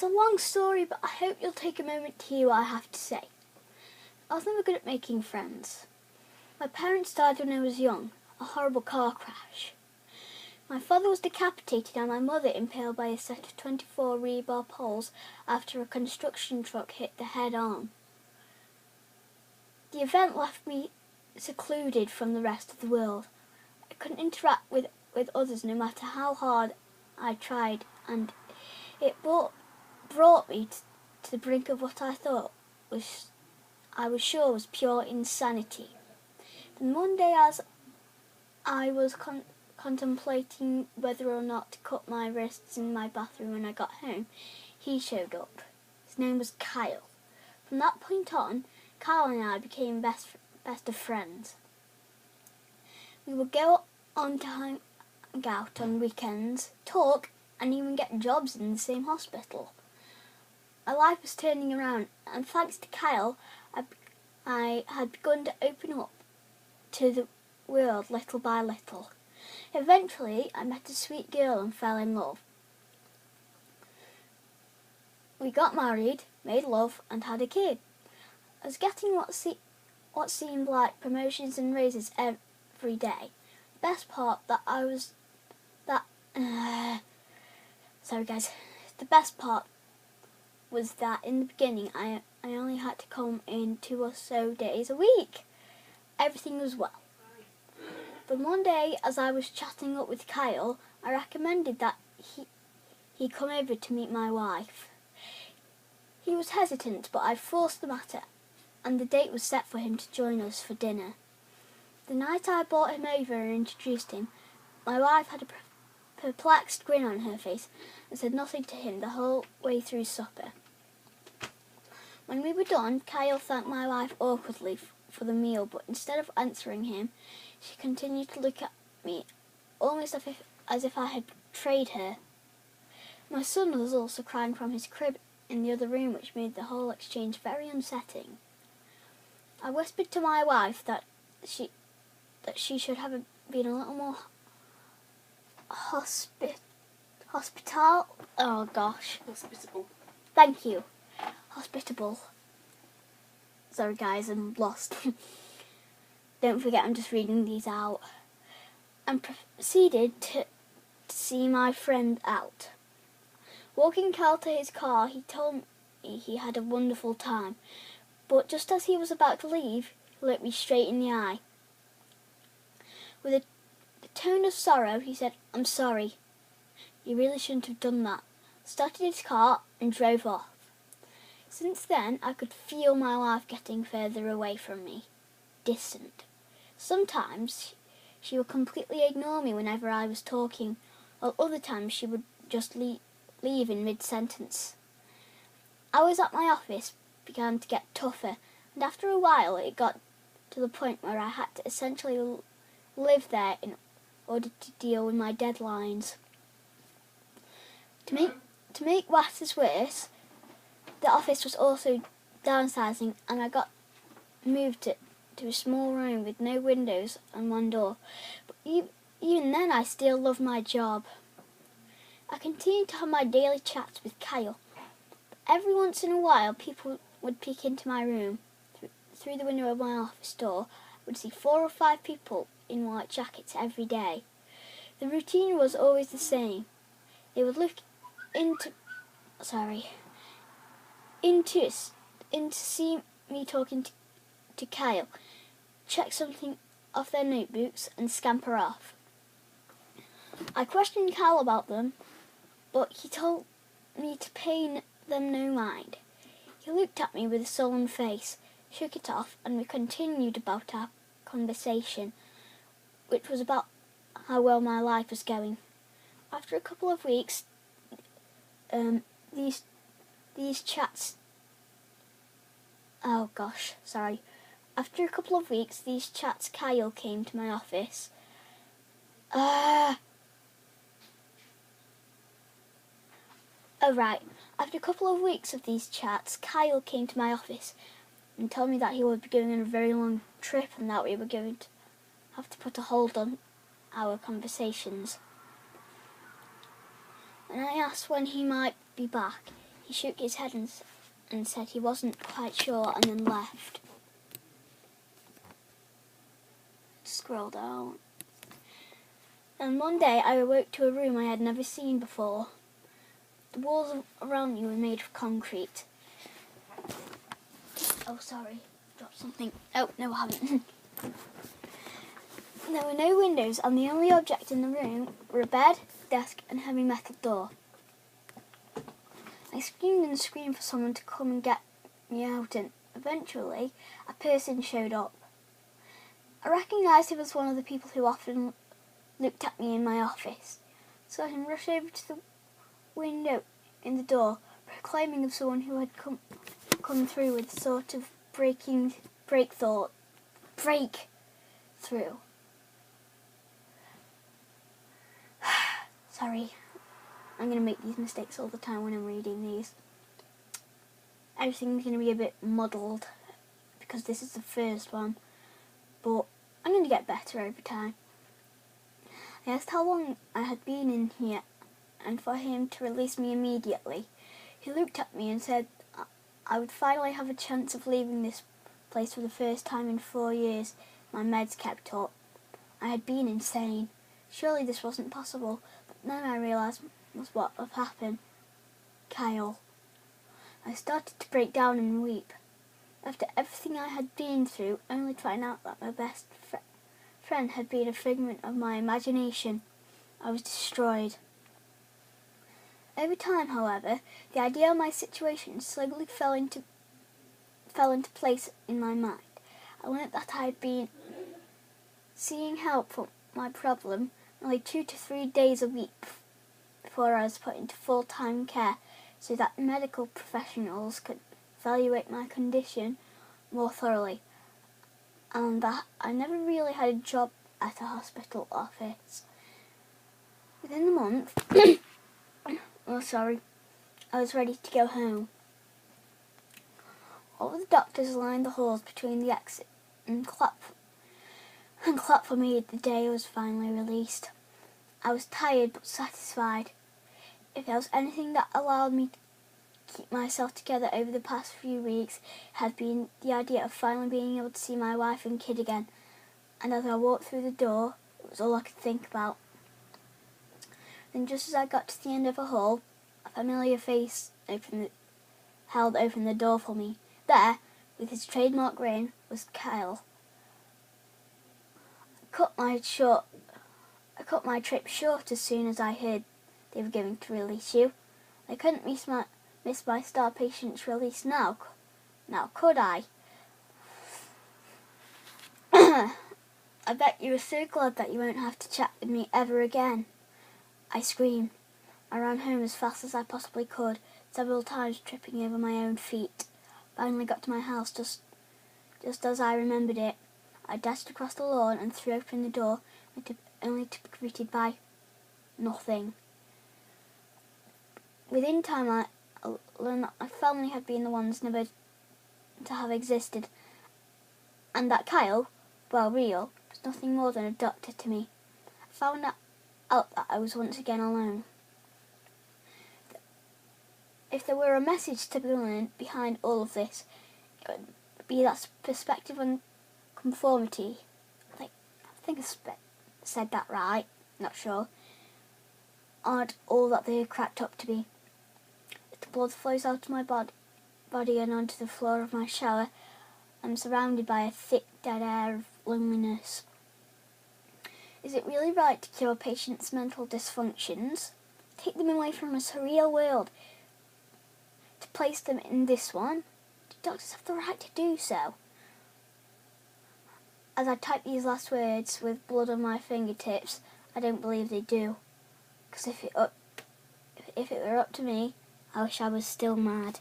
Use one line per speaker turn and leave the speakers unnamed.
It's a long story, but I hope you'll take a moment to hear what I have to say. I was never good at making friends. My parents died when I was young, a horrible car crash. My father was decapitated and my mother impaled by a set of 24 rebar poles after a construction truck hit the head-on. The event left me secluded from the rest of the world. I couldn't interact with others no matter how hard I tried, and it brought me to the brink of what I was sure was pure insanity. Then one day, as I was contemplating whether or not to cut my wrists in my bathroom when I got home, he showed up. His name was Kyle. From that point on, Kyle and I became best of friends. We would go on to hang out on weekends, talk, and even get jobs in the same hospital. My life was turning around, and thanks to Kyle, I had begun to open up to the world little by little. Eventually, I met a sweet girl and fell in love. We got married, made love, and had a kid. I was getting what seemed like promotions and raises every day. The best part The best part was that in the beginning I only had to come in 2 or so days a week. Everything was well. But one day, as I was chatting up with Kyle, I recommended that he come over to meet my wife. He was hesitant, but I forced the matter, and the date was set for him to join us for dinner. The night I brought him over and introduced him, my wife had a perplexed grin on her face and said nothing to him the whole way through supper. When we were done, Kyle thanked my wife awkwardly for the meal, but instead of answering him, she continued to look at me almost as if I had betrayed her. My son was also crying from his crib in the other room, which made the whole exchange very unsettling. I whispered to my wife that she should have been a little more hospitable. Oh gosh.
Hospitable.
Thank you. Hospitable. Sorry guys, I'm lost. Don't forget I'm just reading these out. And proceeded to see my friend out. Walking Cal to his car, he told me he had a wonderful time. But just as he was about to leave, he looked me straight in the eye. With a tone of sorrow, he said, "I'm sorry. You really shouldn't have done that." Started his car and drove off. Since then, I could feel my wife getting further away from me, distant. Sometimes she would completely ignore me whenever I was talking, while other times she would just leave in mid-sentence. Hours at my office began to get tougher, and after a while it got to the point where I had to essentially live there in order to deal with my deadlines. To make matters worse, the office was also downsizing, and I got moved to a small room with no windows and one door. But even then, I still loved my job. I continued to have my daily chats with Kyle. But every once in a while, people would peek into my room. Through the window of my office door, I would see 4 or 5 people in white jackets every day. The routine was always the same. They would look in to see me talking to Kyle, check something off their notebooks, and scamper off. I questioned Kyle about them, but he told me to pay them no mind. He looked at me with a sullen face, shook it off, and we continued about our conversation, which was about how well my life was going. After a couple of weeks, these chats... Oh gosh, sorry. After a couple of weeks, these chats, Kyle came to my office. After a couple of weeks of these chats, Kyle came to my office and told me that he would be going on a very long trip and that we were going to have to put a hold on our conversations. When I asked when he might be back, He shook his head and said he wasn't quite sure, and then left. Scroll down. And one day I awoke to a room I had never seen before. The walls around me were made of concrete. Oh, sorry, dropped something. Oh, no, I haven't. There were no windows, and the only object in the room were a bed, desk, and heavy metal door. I screamed and screamed for someone to come and get me out, and eventually a person showed up. I recognised him as one of the people who often looked at me in my office, so I rushed over to the window in the door, proclaiming of someone who had come through with a sort of breakthrough. Sorry, I'm going to make these mistakes all the time when I'm reading these. Everything's going to be a bit muddled because this is the first one, but I'm going to get better over time. I asked how long I had been in here and for him to release me immediately. He looked at me and said I would finally have a chance of leaving this place for the first time in 4 years. My meds kept up. I had been insane. Surely this wasn't possible, but then I realised what had happened. Kyle. I started to break down and weep. After everything I had been through, only to find out that my best friend had been a figment of my imagination, I was destroyed. Over time, however, the idea of my situation slowly fell into place in my mind. I learnt that I had been seeking help for my problem only 2 to 3 days a week before I was put into full-time care, so that medical professionals could evaluate my condition more thoroughly, and that I never really had a job at a hospital office. Within the month, I was ready to go home. All the doctors lined the halls between the exit and clapped for me the day I was finally released. I was tired but satisfied. If there was anything that allowed me to keep myself together over the past few weeks, it had been the idea of finally being able to see my wife and kid again, and as I walked through the door, it was all I could think about. Then just as I got to the end of a hall, a familiar face held open the door for me. There, with his trademark grin, was Kyle. I cut my trip short as soon as I heard they were going to release you. I couldn't miss my star patient's release now could I? I bet you were so glad that you won't have to chat with me ever again. I screamed. I ran home as fast as I possibly could, several times tripping over my own feet. Finally got to my house just as I remembered it. I dashed across the lawn and threw open the door, only to be greeted by nothing. Within time I learned that my family had been the ones never to have existed, and that Kyle, while real, was nothing more than a doctor to me. I found out that I was once again alone. If there were a message to be learned behind all of this, it would be that perspective and conformity. I think I said that right, not sure. Aren't all that they are cracked up to be. If the blood flows out of my body and onto the floor of my shower, I'm surrounded by a thick, dead air of loneliness. Is it really right to cure patients' mental dysfunctions? Take them away from a surreal world to place them in this one? Do doctors have the right to do so? As I type these last words with blood on my fingertips, I don't believe they do. Because if it were up to me, I wish I was still mad.